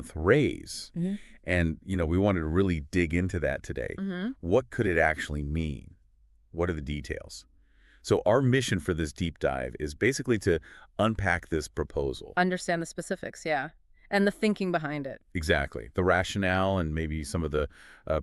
month raise. Mm-hmm. And, we wanted to really dig into that today. Mm-hmm. What could it actually mean? What are the details? So our mission for this deep dive is basically to unpack this proposal. Understand the specifics, yeah. And the thinking behind it. Exactly. The rationale and maybe some of the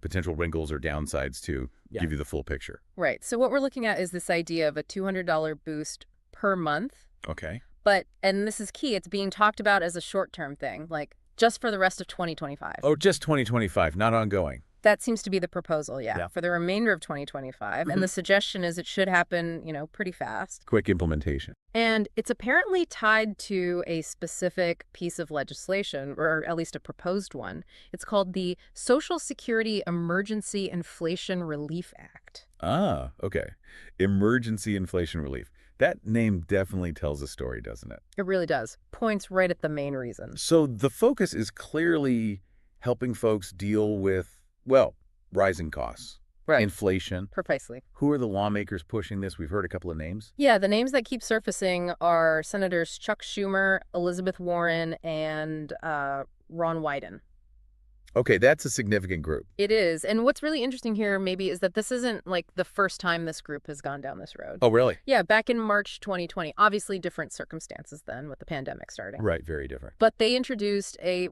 potential wrinkles or downsides to give you the full picture. Right. So what we're looking at is this idea of a $200 boost per month. Okay. But, and this is key, it's being talked about as a short-term thing, like just for the rest of 2025. Oh, just 2025, not ongoing. That seems to be the proposal, Yeah. for the remainder of 2025. And the suggestion is it should happen, pretty fast. Quick implementation. And it's apparently tied to a specific piece of legislation, or at least a proposed one. It's called the Social Security Emergency Inflation Relief Act. Ah, okay. Emergency inflation relief. That name definitely tells a story, doesn't it? It really does. Points right at the main reason. So the focus is clearly helping folks deal with, well, rising costs, Right. inflation. Precisely. Who are the lawmakers pushing this? We've heard a couple of names. Yeah, the names that keep surfacing are Senators Chuck Schumer, Elizabeth Warren, and Ron Widen. Okay, that's a significant group. It is. And what's really interesting here maybe is that this isn't like the first time this group has gone down this road. Oh, really? Yeah, back in March 2020. Obviously different circumstances then with the pandemic starting. Right, very different. But they introduced a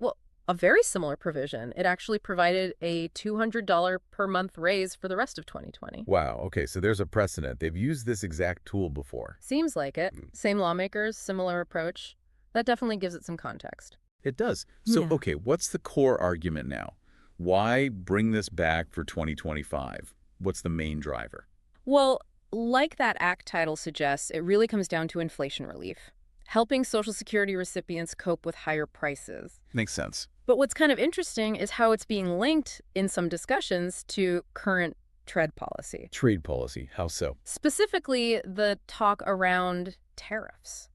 very similar provision. It actually provided a $200 per month raise for the rest of 2020. Wow, okay, so there's a precedent. They've used this exact tool before. Seems like it. Same lawmakers, similar approach. That definitely gives it some context. It does. So, Yeah. okay, what's the core argument now? Why bring this back for 2025? What's the main driver? Well, like that act title suggests, it really comes down to inflation relief, helping Social Security recipients cope with higher prices. Makes sense. But what's kind of interesting is how it's being linked in some discussions to current trade policy. Trade policy, how so? Specifically, the talk around tariffs,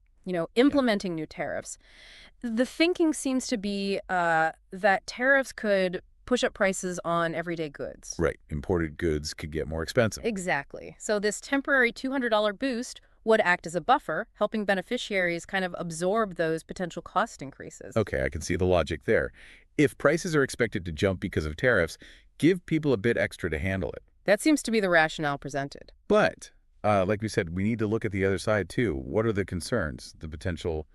implementing new tariffs. The thinking seems to be that tariffs could push up prices on everyday goods. Right, imported goods could get more expensive. Exactly. So this temporary $200 boost would act as a buffer, helping beneficiaries kind of absorb those potential cost increases. Okay, I can see the logic there. If prices are expected to jump because of tariffs, give people a bit extra to handle it. That seems to be the rationale presented. But, like we said, we need to look at the other side too. What are the concerns, the potential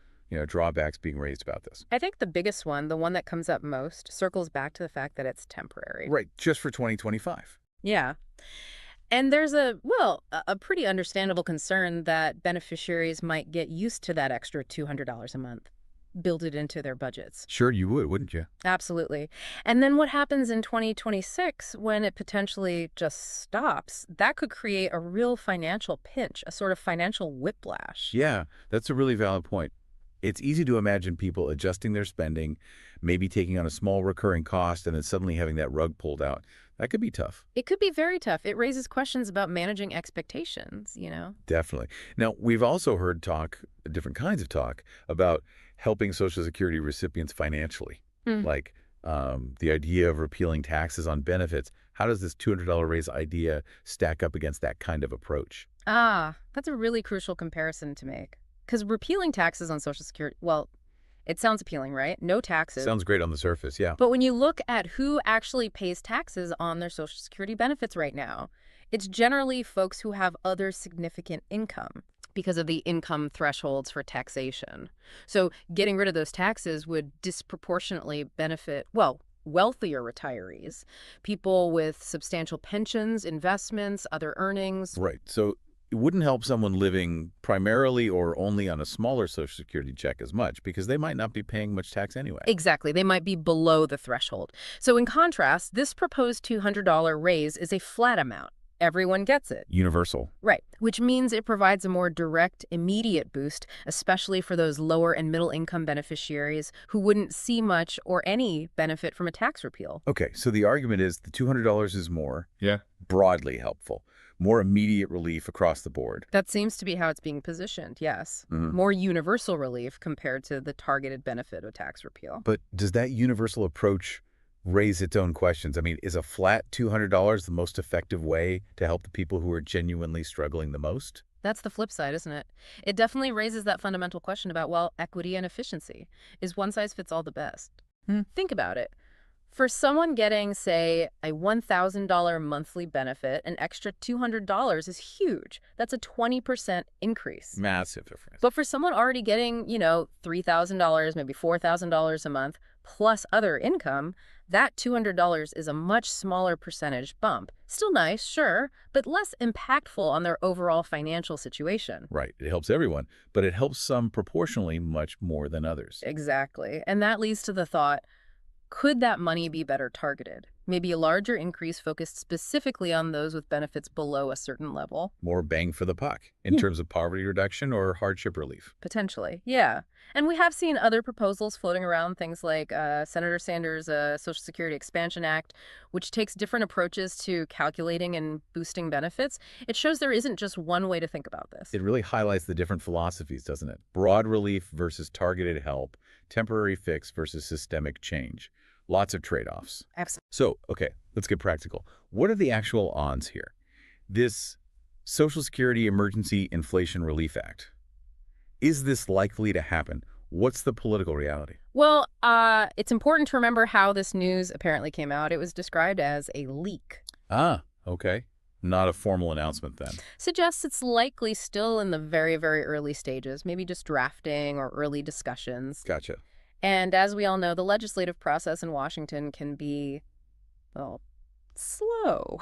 drawbacks being raised about this? I think the biggest one, the one that comes up most, circles back to the fact that it's temporary. Right, just for 2025. Yeah. And there's a pretty understandable concern that beneficiaries might get used to that extra $200 a month, build it into their budgets. Sure you would, wouldn't you? Absolutely. And then what happens in 2026 when it potentially just stops? That could create a real financial pinch, a sort of financial whiplash. Yeah, that's a really valid point. It's easy to imagine people adjusting their spending, maybe taking on a small recurring cost, and then suddenly having that rug pulled out. That could be tough. It could be very tough. It raises questions about managing expectations, Definitely. Now, we've also heard different kinds of talk, about helping Social Security recipients financially. Like the idea of repealing taxes on benefits. How does this $200 raise idea stack up against that kind of approach? That's a really crucial comparison to make. Because repealing taxes on Social Security, well, it sounds appealing, right? No taxes. Sounds great on the surface, yeah. But when you look at who actually pays taxes on their Social Security benefits right now, it's generally folks who have other significant income because of the income thresholds for taxation. So getting rid of those taxes would disproportionately benefit, wealthier retirees, people with substantial pensions, investments, other earnings. Right. So it wouldn't help someone living primarily or only on a smaller Social Security check as much because they might not be paying much tax anyway. Exactly. They might be below the threshold. So in contrast, this proposed $200 raise is a flat amount. Everyone gets it. Universal. Right. Which means it provides a more direct, immediate boost, especially for those lower and middle income beneficiaries who wouldn't see much or any benefit from a tax repeal. Okay, so the argument is the $200 is more broadly helpful, more immediate relief across the board. That seems to be how it's being positioned, yes. More universal relief compared to the targeted benefit of tax repeal. But does that universal approach raise its own questions? I mean, is a flat $200 the most effective way to help the people who are genuinely struggling the most? That's the flip side, isn't it? It definitely raises that fundamental question about, equity and efficiency. Is one size fits all the best? Think about it. For someone getting, say, a $1,000 monthly benefit, an extra $200 is huge. That's a 20% increase. Massive difference. But for someone already getting, $3,000, maybe $4,000 a month, plus other income, that $200 is a much smaller percentage bump. Still nice, sure, but less impactful on their overall financial situation. Right. It helps everyone, but it helps some proportionally much more than others. Exactly. And that leads to the thought, could that money be better targeted? Maybe a larger increase focused specifically on those with benefits below a certain level? More bang for the buck in terms of poverty reduction or hardship relief. Potentially, yeah. And we have seen other proposals floating around, things like Senator Sanders' Social Security Expansion Act, which takes different approaches to calculating and boosting benefits. It shows there isn't just one way to think about this. It really highlights the different philosophies, doesn't it? Broad relief versus targeted help, temporary fix versus systemic change. Lots of trade-offs. Absolutely. So, okay, let's get practical. What are the actual odds here? This Social Security Emergency Inflation Relief Act, is this likely to happen? What's the political reality? Well, it's important to remember how this news apparently came out. It was described as a leak. Ah, okay. Not a formal announcement then. Suggests it's likely still in the very, very early stages, maybe just drafting or early discussions. Gotcha. And as we all know, the legislative process in Washington can be, well, slow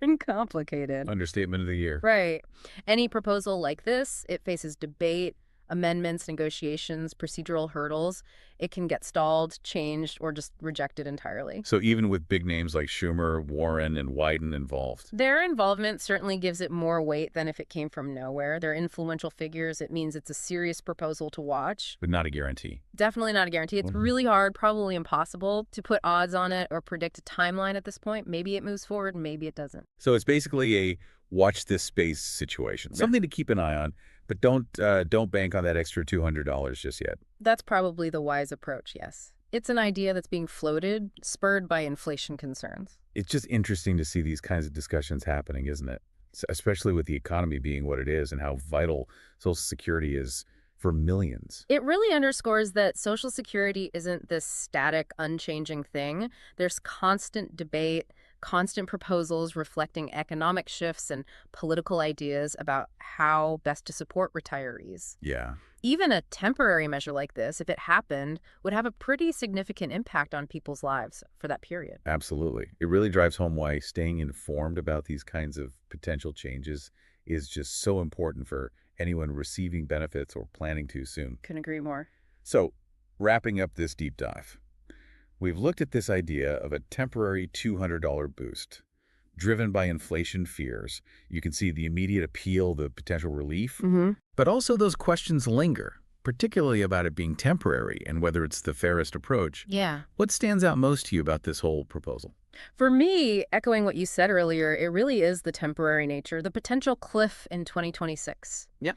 and complicated. Understatement of the year. Right. Any proposal like this, it faces debate, amendments, negotiations, procedural hurdles. It can get stalled, changed, or just rejected entirely. So even with big names like Schumer, Warren, and Widen involved. Their involvement certainly gives it more weight than if it came from nowhere. They're influential figures. It means it's a serious proposal to watch. But not a guarantee. Definitely not a guarantee. It's really hard, probably impossible, to put odds on it or predict a timeline at this point. Maybe it moves forward, maybe it doesn't. So it's basically a watch this space situation. Something to keep an eye on, but don't bank on that extra $200 just yet. That's probably the wise approach, yes. It's an idea that's being floated, spurred by inflation concerns. It's just interesting to see these kinds of discussions happening, isn't it? Especially with the economy being what it is and how vital Social Security is for millions. It really underscores that Social Security isn't this static, unchanging thing. There's constant debate, constant proposals reflecting economic shifts and political ideas about how best to support retirees. Yeah. Even a temporary measure like this, if it happened, would have a pretty significant impact on people's lives for that period. Absolutely. It really drives home why staying informed about these kinds of potential changes is just so important for anyone receiving benefits or planning to soon. Couldn't agree more. So, wrapping up this deep dive, we've looked at this idea of a temporary $200 boost driven by inflation fears. You can see the immediate appeal, the potential relief, but also those questions linger, particularly about it being temporary and whether it's the fairest approach. Yeah. What stands out most to you about this whole proposal? For me, echoing what you said earlier, it really is the temporary nature, the potential cliff in 2026. Yep.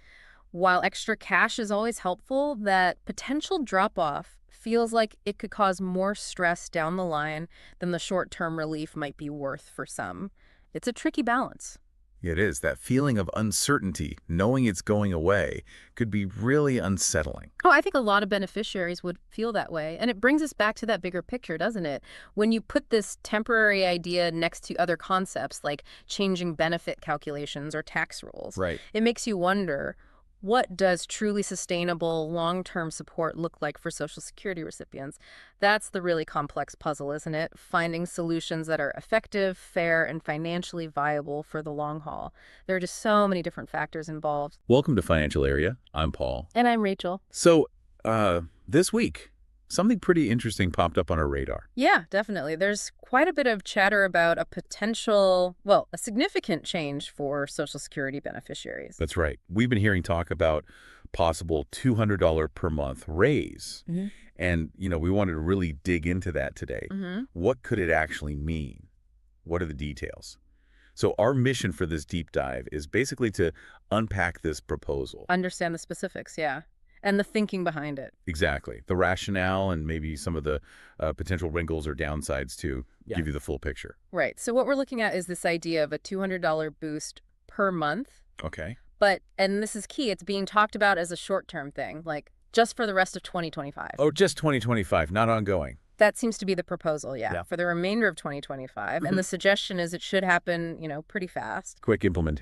While extra cash is always helpful, that potential drop-off feels like it could cause more stress down the line than the short-term relief might be worth for some. It's a tricky balance. It is. That feeling of uncertainty, knowing it's going away, could be really unsettling. Oh, I think a lot of beneficiaries would feel that way. And it brings us back to that bigger picture, doesn't it? When you put this temporary idea next to other concepts like changing benefit calculations or tax rules, Right. it makes you wonder, what does truly sustainable long-term support look like for Social Security recipients? That's the really complex puzzle, isn't it? Finding solutions that are effective, fair, and financially viable for the long haul. There are just so many different factors involved. Welcome to Financial Area. I'm Paul. And I'm Rachel. So, this week, something pretty interesting popped up on our radar. Yeah, definitely. There's quite a bit of chatter about a potential, well, a significant change for Social Security beneficiaries. That's right. We've been hearing talk about possible $200 per month raise. And, we wanted to really dig into that today. What could it actually mean? What are the details? So our mission for this deep dive is basically to unpack this proposal. Understand the specifics, yeah. And the thinking behind it. Exactly. The rationale and maybe some of the potential wrinkles or downsides to give you the full picture. Right. So what we're looking at is this idea of a $200 boost per month. Okay. But, and this is key, it's being talked about as a short-term thing, like just for the rest of 2025. Oh, just 2025, not ongoing. That seems to be the proposal, Yeah. for the remainder of 2025. And the suggestion is it should happen, pretty fast. Quick implementation.